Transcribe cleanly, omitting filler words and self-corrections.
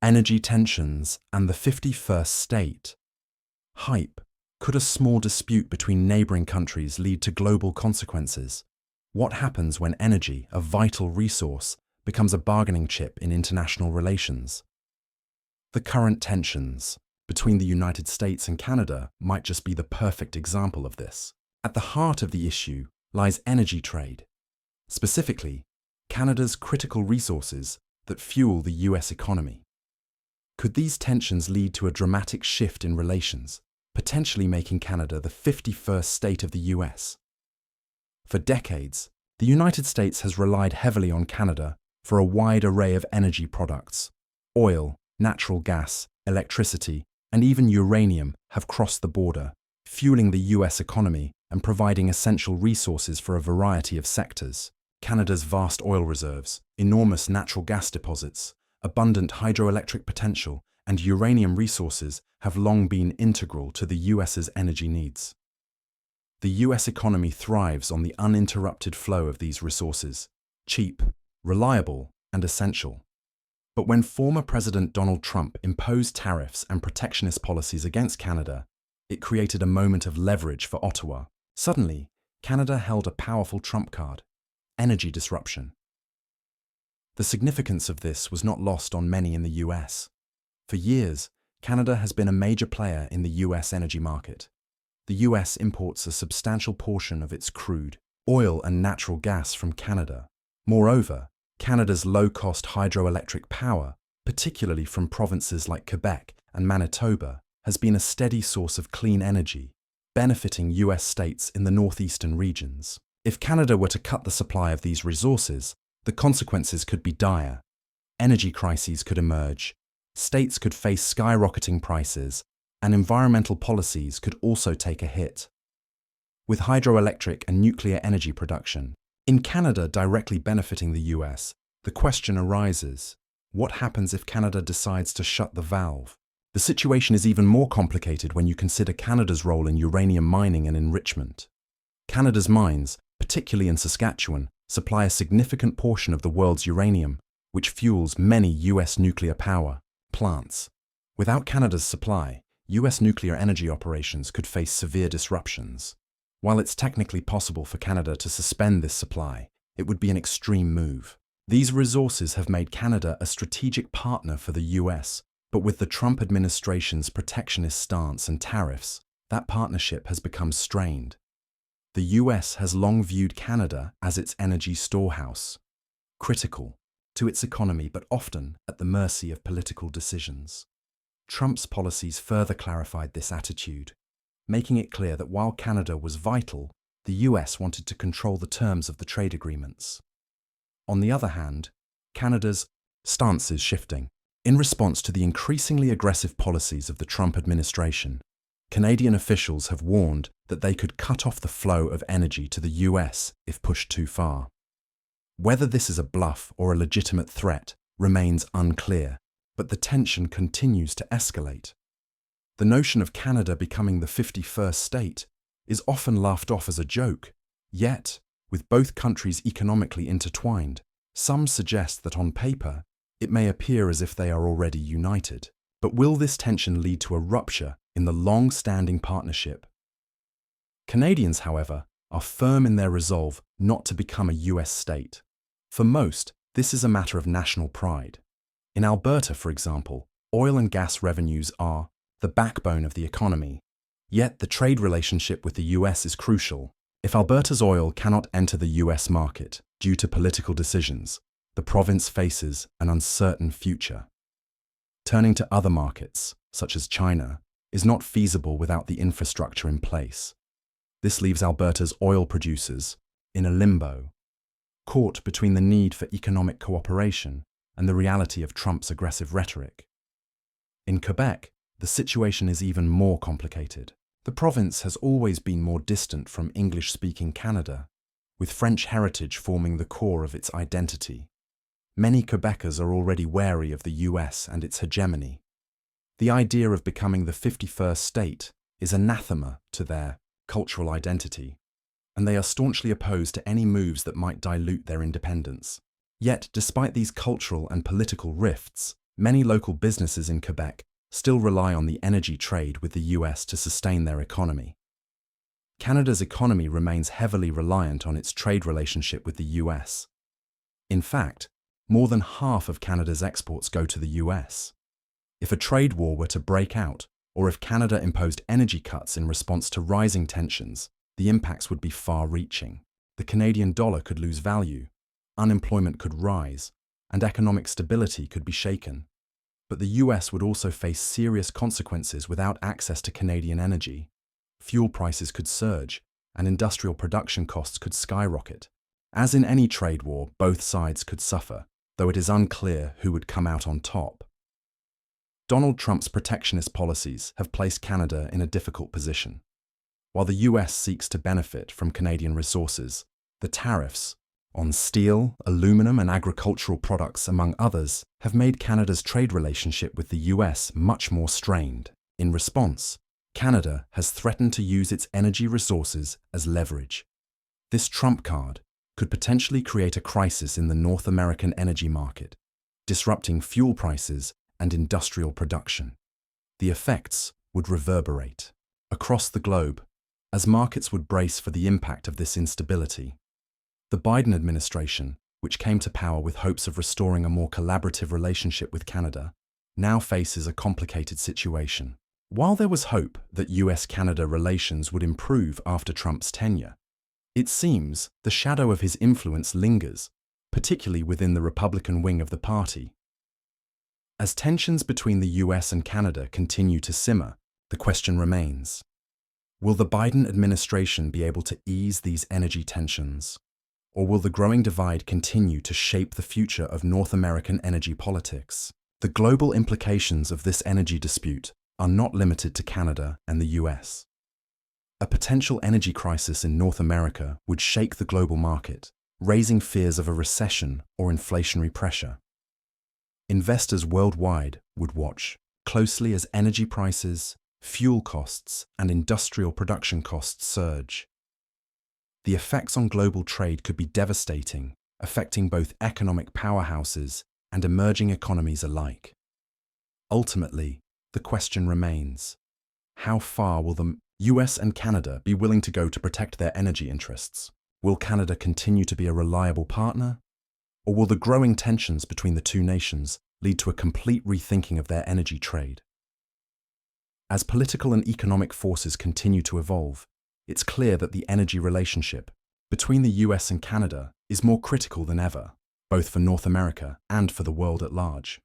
Energy tensions and the 51st state. Hype. Could a small dispute between neighboring countries lead to global consequences? What happens when energy, a vital resource, becomes a bargaining chip in international relations? The current tensions between the United States and Canada might just be the perfect example of this. At the heart of the issue lies energy trade, specifically Canada's critical resources that fuel the US economy. Could these tensions lead to a dramatic shift in relations, potentially making Canada the 51st state of the US? For decades, the United States has relied heavily on Canada for a wide array of energy products. Oil, natural gas, electricity, and even uranium have crossed the border, fueling the US economy and providing essential resources for a variety of sectors. Canada's vast oil reserves, enormous natural gas deposits, abundant hydroelectric potential, and uranium resources have long been integral to the US's energy needs. The US economy thrives on the uninterrupted flow of these resources, cheap, reliable, and essential. But when former President Donald Trump imposed tariffs and protectionist policies against Canada, it created a moment of leverage for Ottawa. Suddenly, Canada held a powerful trump card: energy disruption. The significance of this was not lost on many in the US. For years, Canada has been a major player in the US energy market. The US imports a substantial portion of its crude, oil and natural gas from Canada. Moreover, Canada's low-cost hydroelectric power, particularly from provinces like Quebec and Manitoba, has been a steady source of clean energy, benefiting US states in the northeastern regions. If Canada were to cut the supply of these resources, the consequences could be dire. Energy crises could emerge, states could face skyrocketing prices, and environmental policies could also take a hit. With hydroelectric and nuclear energy production in Canada directly benefiting the US, the question arises: what happens if Canada decides to shut the valve? The situation is even more complicated when you consider Canada's role in uranium mining and enrichment. Canada's mines, particularly in Saskatchewan, supply a significant portion of the world's uranium, which fuels many US nuclear power plants. Without Canada's supply, US nuclear energy operations could face severe disruptions. While it's technically possible for Canada to suspend this supply, it would be an extreme move. These resources have made Canada a strategic partner for the US, but with the Trump administration's protectionist stance and tariffs, that partnership has become strained. The US has long viewed Canada as its energy storehouse, critical to its economy but often at the mercy of political decisions. Trump's policies further clarified this attitude, making it clear that while Canada was vital, the US wanted to control the terms of the trade agreements. On the other hand, Canada's stance is shifting. In response to the increasingly aggressive policies of the Trump administration, Canadian officials have warned that they could cut off the flow of energy to the US if pushed too far. Whether this is a bluff or a legitimate threat remains unclear, but the tension continues to escalate. The notion of Canada becoming the 51st state is often laughed off as a joke, yet, with both countries economically intertwined, some suggest that on paper, it may appear as if they are already united. But will this tension lead to a rupture in the long-standing partnership? Canadians, however, are firm in their resolve not to become a US state. For most, this is a matter of national pride. In Alberta, for example, oil and gas revenues are the backbone of the economy. Yet the trade relationship with the US is crucial. If Alberta's oil cannot enter the US market due to political decisions, the province faces an uncertain future. Turning to other markets, such as China, is not feasible without the infrastructure in place. This leaves Alberta's oil producers in a limbo, caught between the need for economic cooperation and the reality of Trump's aggressive rhetoric. In Quebec, the situation is even more complicated. The province has always been more distant from English-speaking Canada, with French heritage forming the core of its identity. Many Quebecers are already wary of the US and its hegemony. The idea of becoming the 51st state is anathema to their cultural identity, and they are staunchly opposed to any moves that might dilute their independence. Yet, despite these cultural and political rifts, Many local businesses in Quebec still rely on the energy trade with the US to sustain their economy. Canada's economy remains heavily reliant on its trade relationship with the US. In fact, more than half of Canada's exports go to the US. If a trade war were to break out, or if Canada imposed energy cuts in response to rising tensions, the impacts would be far-reaching. The Canadian dollar could lose value, unemployment could rise, and economic stability could be shaken. But the US would also face serious consequences without access to Canadian energy. Fuel prices could surge, and industrial production costs could skyrocket. As in any trade war, both sides could suffer, though it is unclear who would come out on top. Donald Trump's protectionist policies have placed Canada in a difficult position. While the US seeks to benefit from Canadian resources, the tariffs on steel, aluminum, and agricultural products, among others, have made Canada's trade relationship with the US much more strained. In response, Canada has threatened to use its energy resources as leverage. This trump card could potentially create a crisis in the North American energy market, disrupting fuel prices and industrial production. The effects would reverberate across the globe as markets would brace for the impact of this instability. The Biden administration, which came to power with hopes of restoring a more collaborative relationship with Canada, now faces a complicated situation. While there was hope that US-Canada relations would improve after Trump's tenure, it seems the shadow of his influence lingers, particularly within the Republican wing of the party. As tensions between the US and Canada continue to simmer, the question remains: will the Biden administration be able to ease these energy tensions? Or will the growing divide continue to shape the future of North American energy politics? The global implications of this energy dispute are not limited to Canada and the US. A potential energy crisis in North America would shake the global market, raising fears of a recession or inflationary pressure. Investors worldwide would watch closely as energy prices, fuel costs, and industrial production costs surge. The effects on global trade could be devastating, affecting both economic powerhouses and emerging economies alike. Ultimately, the question remains: how far will the US and Canada be willing to go to protect their energy interests? Will Canada continue to be a reliable partner? Or will the growing tensions between the two nations lead to a complete rethinking of their energy trade? As political and economic forces continue to evolve, it's clear that the energy relationship between the US and Canada is more critical than ever, both for North America and for the world at large.